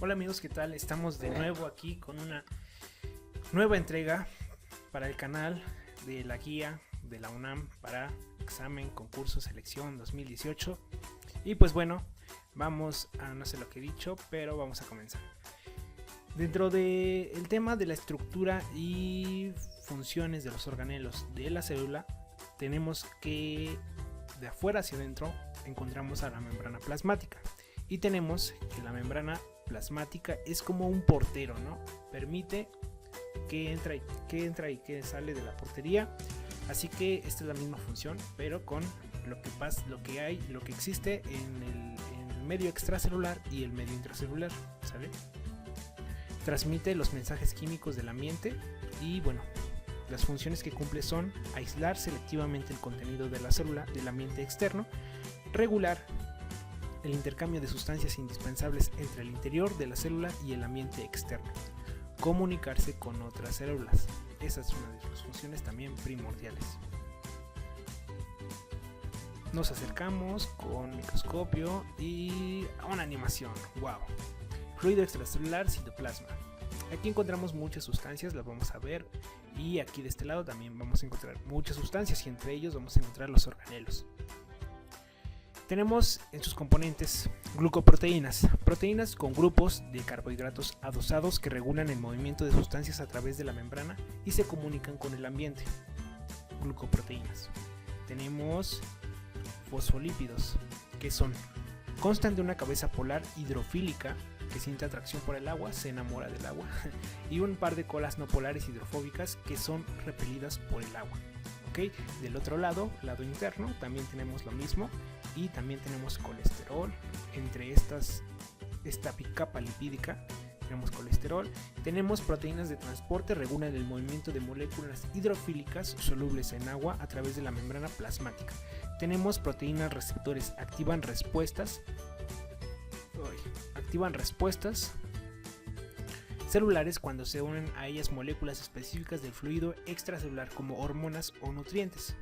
Hola amigos, ¿qué tal? Estamos de nuevo aquí con una nueva entrega para el canal de la guía de la UNAM para examen, concurso, selección 2018. Y pues bueno, vamos a no sé lo que he dicho, pero vamos a comenzar. Dentro del tema de la estructura y funciones de los organelos de la célula, tenemos que de afuera hacia adentro encontramos a la membrana plasmática. Y tenemos que la membrana plasmática es como un portero, ¿no? Permite que entra y que sale de la portería. Así que esta es la misma función, pero con lo que existe en el medio extracelular y el medio intracelular, ¿sale? Transmite los mensajes químicos del ambiente y bueno, las funciones que cumple son aislar selectivamente el contenido de la célula del ambiente externo, regular el intercambio de sustancias indispensables entre el interior de la célula y el ambiente externo, comunicarse con otras células. Esa es una de sus funciones también primordiales. Nos acercamos con microscopio y a una animación. ¡Wow! Fluido extracelular, citoplasma. Aquí encontramos muchas sustancias, las vamos a ver. Y aquí de este lado también vamos a encontrar muchas sustancias y entre ellos vamos a encontrar los organelos. Tenemos en sus componentes glucoproteínas, proteínas con grupos de carbohidratos adosados que regulan el movimiento de sustancias a través de la membrana y se comunican con el ambiente. Glucoproteínas. Tenemos fosfolípidos, que constan de una cabeza polar hidrofílica que siente atracción por el agua, se enamora del agua, y un par de colas no polares hidrofóbicas que son repelidas por el agua. ¿Okay? Del otro lado interno, también tenemos lo mismo y también tenemos colesterol. Entre esta capa lipídica tenemos colesterol. Tenemos proteínas de transporte, regulan el movimiento de moléculas hidrofílicas solubles en agua a través de la membrana plasmática. Tenemos proteínas receptores, activan respuestas celulares cuando se unen a ellas moléculas específicas del fluido extracelular como hormonas o nutrientes.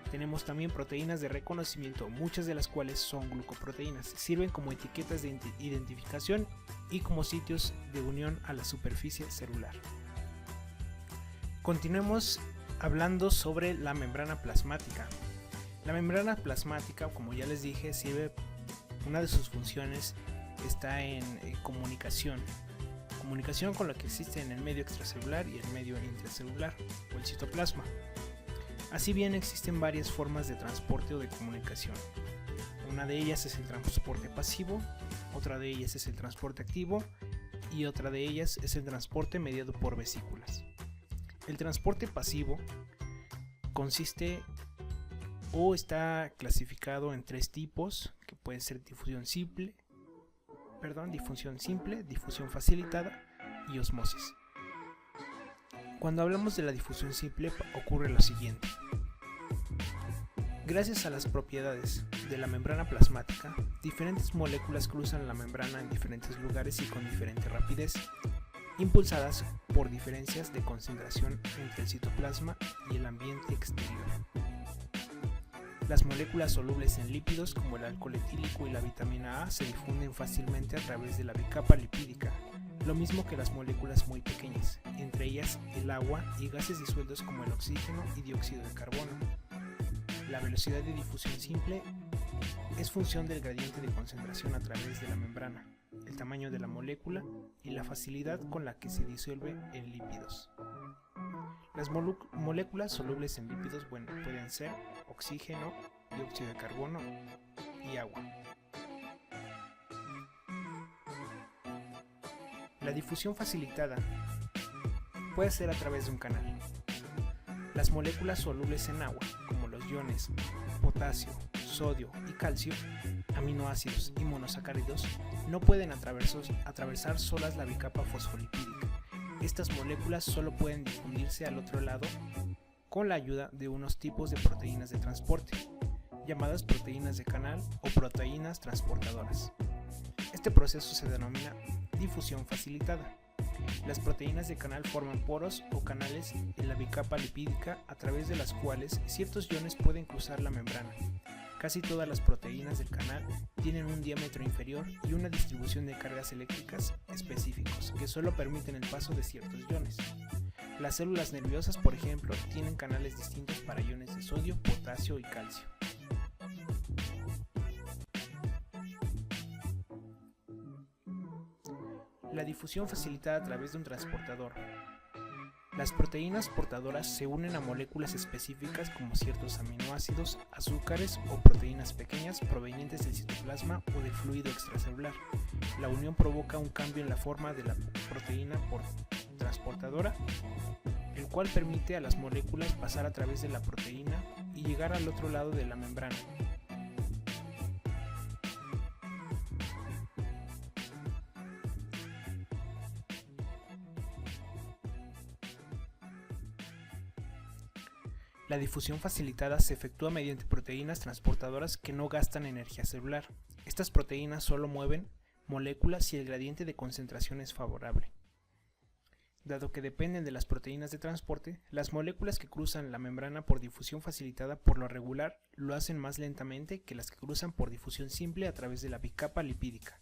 Tenemos también proteínas de reconocimiento, muchas de las cuales son glucoproteínas. Sirven como etiquetas de identificación y como sitios de unión a la superficie celular. Continuemos hablando sobre la membrana plasmática. La membrana plasmática, como ya les dije, una de sus funciones está en comunicación con lo que existe en el medio extracelular y el medio intracelular o el citoplasma. Así bien, existen varias formas de transporte o de comunicación. Una de ellas es el transporte pasivo, otra de ellas es el transporte activo y otra de ellas es el transporte mediado por vesículas. El transporte pasivo consiste o está clasificado en tres tipos, que pueden ser difusión simple, difusión facilitada y osmosis. Cuando hablamos de la difusión simple ocurre lo siguiente. Gracias a las propiedades de la membrana plasmática, diferentes moléculas cruzan la membrana en diferentes lugares y con diferente rapidez, impulsadas por diferencias de concentración entre el citoplasma y el ambiente exterior. Las moléculas solubles en lípidos como el alcohol etílico y la vitamina A se difunden fácilmente a través de la bicapa lipídica, lo mismo que las moléculas muy pequeñas, entre ellas el agua y gases disueltos como el oxígeno y dióxido de carbono. La velocidad de difusión simple es función del gradiente de concentración a través de la membrana, el tamaño de la molécula y la facilidad con la que se disuelve en lípidos. Las moléculas solubles en lípidos pueden ser oxígeno, dióxido de carbono y agua. La difusión facilitada puede ser a través de un canal. Las moléculas solubles en agua, como los iones potasio, sodio y calcio, aminoácidos y monosacáridos, no pueden atravesar solas la bicapa fosfolipídica. Estas moléculas solo pueden difundirse al otro lado con la ayuda de unos tipos de proteínas de transporte, llamadas proteínas de canal o proteínas transportadoras. Este proceso se denomina difusión facilitada. Las proteínas de canal forman poros o canales en la bicapa lipídica a través de las cuales ciertos iones pueden cruzar la membrana, Casi todas las proteínas del canal tienen un diámetro inferior y una distribución de cargas eléctricas específicos que solo permiten el paso de ciertos iones. Las células nerviosas, por ejemplo, tienen canales distintos para iones de sodio, potasio y calcio. La difusión facilitada a través de un transportador. Las proteínas portadoras se unen a moléculas específicas como ciertos aminoácidos, azúcares o proteínas pequeñas provenientes del citoplasma o del fluido extracelular. La unión provoca un cambio en la forma de la proteína transportadora, el cual permite a las moléculas pasar a través de la proteína y llegar al otro lado de la membrana. La difusión facilitada se efectúa mediante proteínas transportadoras que no gastan energía celular. Estas proteínas solo mueven moléculas si el gradiente de concentración es favorable. Dado que dependen de las proteínas de transporte, las moléculas que cruzan la membrana por difusión facilitada por lo regular lo hacen más lentamente que las que cruzan por difusión simple a través de la bicapa lipídica.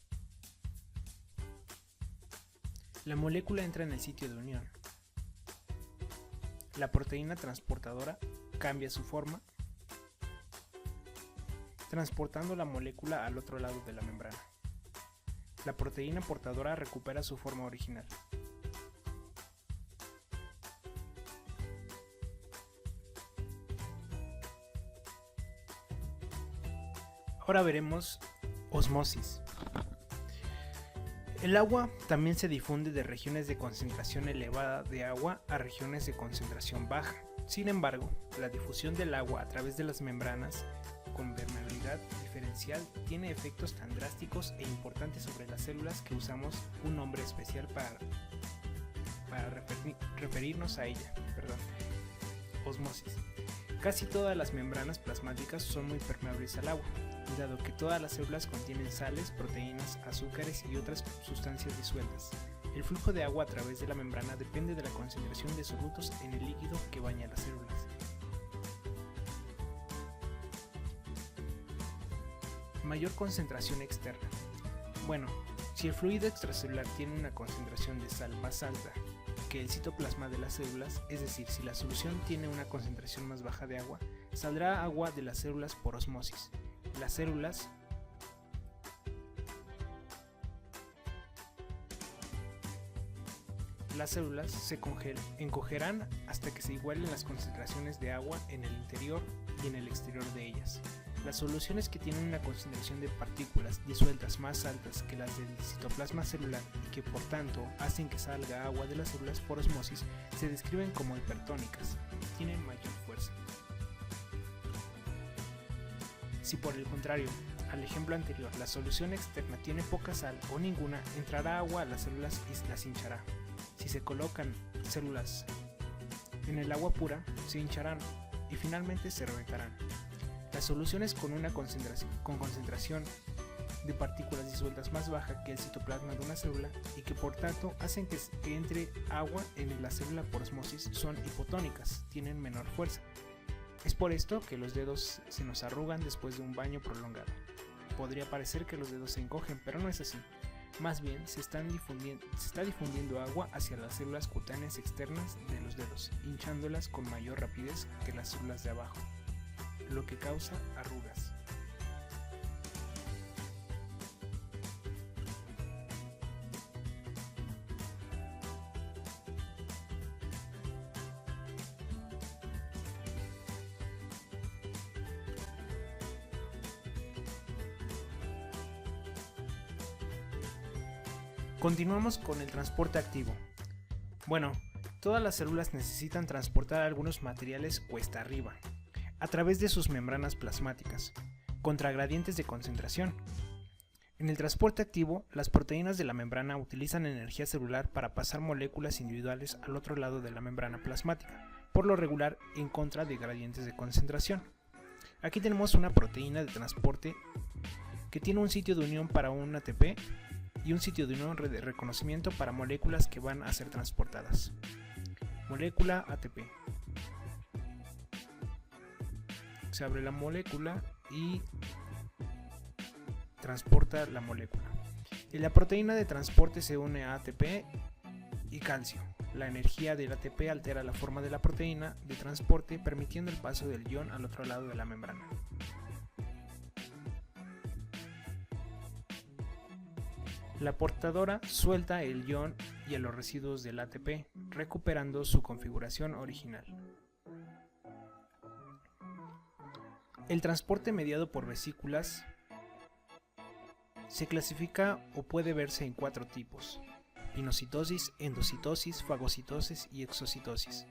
La molécula entra en el sitio de unión. La proteína transportadora cambia su forma, transportando la molécula al otro lado de la membrana. La proteína portadora recupera su forma original. Ahora veremos osmosis. El agua también se difunde de regiones de concentración elevada de agua a regiones de concentración baja. Sin embargo, la difusión del agua a través de las membranas con permeabilidad diferencial tiene efectos tan drásticos e importantes sobre las células que usamos un nombre especial para referirnos a ella. Osmosis. Casi todas las membranas plasmáticas son muy permeables al agua, dado que todas las células contienen sales, proteínas, azúcares y otras sustancias disueltas. El flujo de agua a través de la membrana depende de la concentración de solutos en el líquido que baña las células. Mayor concentración externa. Bueno, si el fluido extracelular tiene una concentración de sal más alta que el citoplasma de las células, es decir, si la solución tiene una concentración más baja de agua, saldrá agua de las células por osmosis. Las células se encogerán hasta que se igualen las concentraciones de agua en el interior y en el exterior de ellas. Las soluciones que tienen una concentración de partículas disueltas más altas que las del citoplasma celular y que por tanto hacen que salga agua de las células por osmosis se describen como hipertónicas, tienen mayor fuerza. Si por el contrario, al ejemplo anterior, la solución externa tiene poca sal o ninguna, entrará agua a las células y las hinchará. Si se colocan células en el agua pura, se hincharán y finalmente se reventarán. Las soluciones con concentración de partículas disueltas más baja que el citoplasma de una célula y que por tanto hacen que entre agua en la célula por osmosis son hipotónicas, tienen menor fuerza. Es por esto que los dedos se nos arrugan después de un baño prolongado. Podría parecer que los dedos se encogen, pero no es así. Más bien se está difundiendo agua hacia las células cutáneas externas de los dedos, hinchándolas con mayor rapidez que las células de abajo, lo que causa arrugas. Continuamos con el transporte activo. Bueno, todas las células necesitan transportar algunos materiales cuesta arriba, a través de sus membranas plasmáticas, contra gradientes de concentración. En el transporte activo, las proteínas de la membrana utilizan energía celular para pasar moléculas individuales al otro lado de la membrana plasmática, por lo regular en contra de gradientes de concentración. Aquí tenemos una proteína de transporte que tiene un sitio de unión para un ATP y un sitio de unión de reconocimiento para moléculas que van a ser transportadas. Molécula ATP. Se abre la molécula y transporta la molécula. En la proteína de transporte se une a ATP y calcio. La energía del ATP altera la forma de la proteína de transporte, permitiendo el paso del ion al otro lado de la membrana. La portadora suelta el ion y a los residuos del ATP, recuperando su configuración original. El transporte mediado por vesículas se clasifica o puede verse en 4 tipos: pinocitosis, endocitosis, fagocitosis y exocitosis.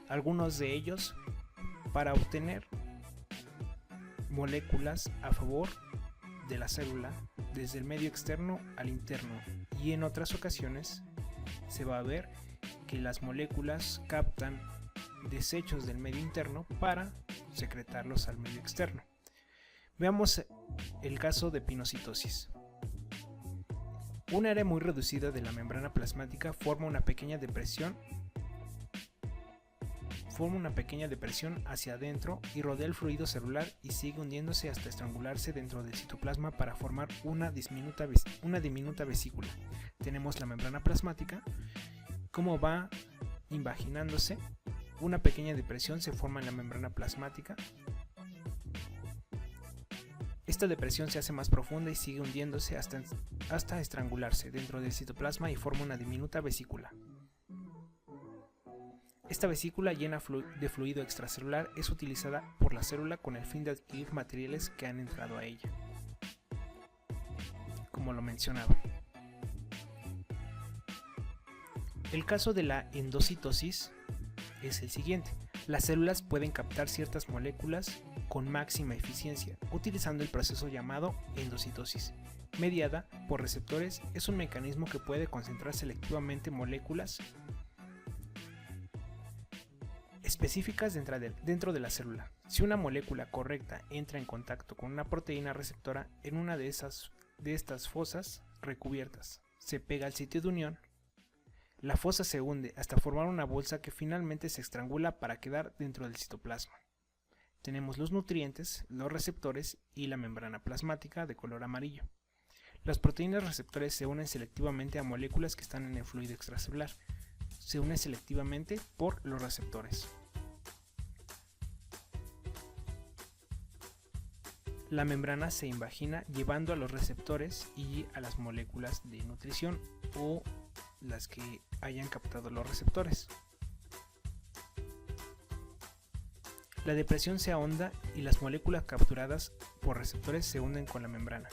Algunos de ellos para obtener moléculas a favor de la célula desde el medio externo al interno, y en otras ocasiones se va a ver que las moléculas captan desechos del medio interno para secretarlos al medio externo. Veamos el caso de pinocitosis. Un área muy reducida de la membrana plasmática forma una pequeña depresión hacia adentro y rodea el fluido celular y sigue hundiéndose hasta estrangularse dentro del citoplasma para formar una diminuta vesícula. Tenemos la membrana plasmática, cómo va invaginándose. Una pequeña depresión se forma en la membrana plasmática. Esta depresión se hace más profunda y sigue hundiéndose hasta estrangularse dentro del citoplasma y forma una diminuta vesícula. Esta vesícula llena de fluido extracelular es utilizada por la célula con el fin de adquirir materiales que han entrado a ella, como lo mencionaba. El caso de la endocitosis es el siguiente. Las células pueden captar ciertas moléculas con máxima eficiencia, utilizando el proceso llamado endocitosis, mediada por receptores. Es un mecanismo que puede concentrar selectivamente moléculas específicas dentro de la célula. Si una molécula correcta entra en contacto con una proteína receptora en una de estas fosas recubiertas, se pega al sitio de unión, la fosa se hunde hasta formar una bolsa que finalmente se estrangula para quedar dentro del citoplasma. Tenemos los nutrientes, los receptores y la membrana plasmática de color amarillo. Las proteínas receptores se unen selectivamente a moléculas que están en el fluido extracelular. Se unen selectivamente por los receptores. La membrana se invagina llevando a los receptores y a las moléculas de nutrición o las que hayan captado los receptores. La depresión se ahonda y las moléculas capturadas por receptores se hunden con la membrana.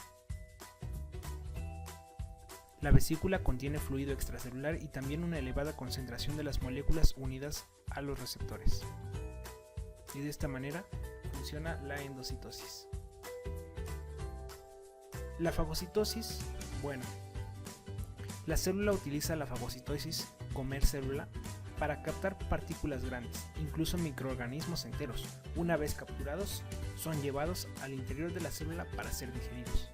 La vesícula contiene fluido extracelular y también una elevada concentración de las moléculas unidas a los receptores. Y de esta manera funciona la endocitosis. La fagocitosis, la célula utiliza la fagocitosis, comer célula, para captar partículas grandes, incluso microorganismos enteros. Una vez capturados, son llevados al interior de la célula para ser digeridos.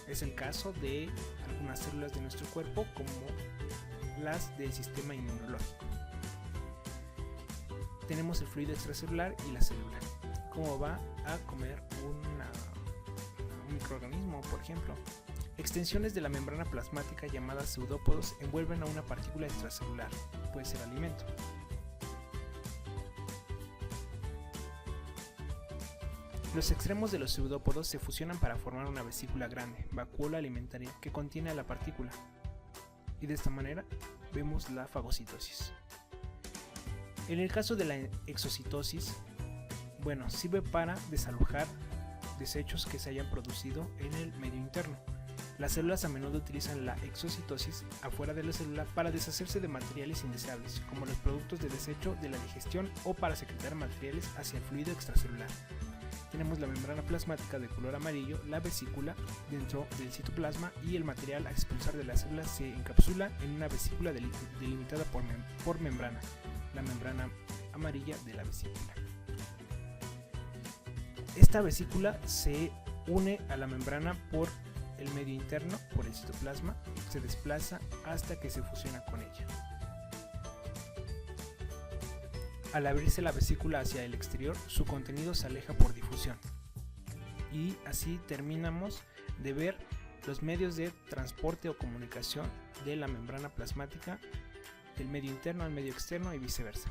Es el caso de algunas células de nuestro cuerpo, como las del sistema inmunológico. Tenemos el fluido extracelular y la célula. ¿Cómo va a comer un microorganismo, por ejemplo? Extensiones de la membrana plasmática llamadas pseudópodos envuelven a una partícula extracelular, puede ser alimento. Los extremos de los pseudópodos se fusionan para formar una vesícula grande, vacuola alimentaria, que contiene a la partícula. Y de esta manera vemos la fagocitosis. En el caso de la exocitosis, sirve para desalojar desechos que se hayan producido en el medio interno. Las células a menudo utilizan la exocitosis afuera de la célula para deshacerse de materiales indeseables, como los productos de desecho de la digestión, o para secretar materiales hacia el fluido extracelular. Tenemos la membrana plasmática de color amarillo, la vesícula dentro del citoplasma, y el material a expulsar de la célula se encapsula en una vesícula delimitada por membrana, la membrana amarilla de la vesícula. Esta vesícula se une a la membrana por el medio interno, por el citoplasma, se desplaza hasta que se fusiona con ella. Al abrirse la vesícula hacia el exterior, su contenido se aleja por difusión. y así terminamos de ver los medios de transporte o comunicación de la membrana plasmática del medio interno al medio externo y viceversa.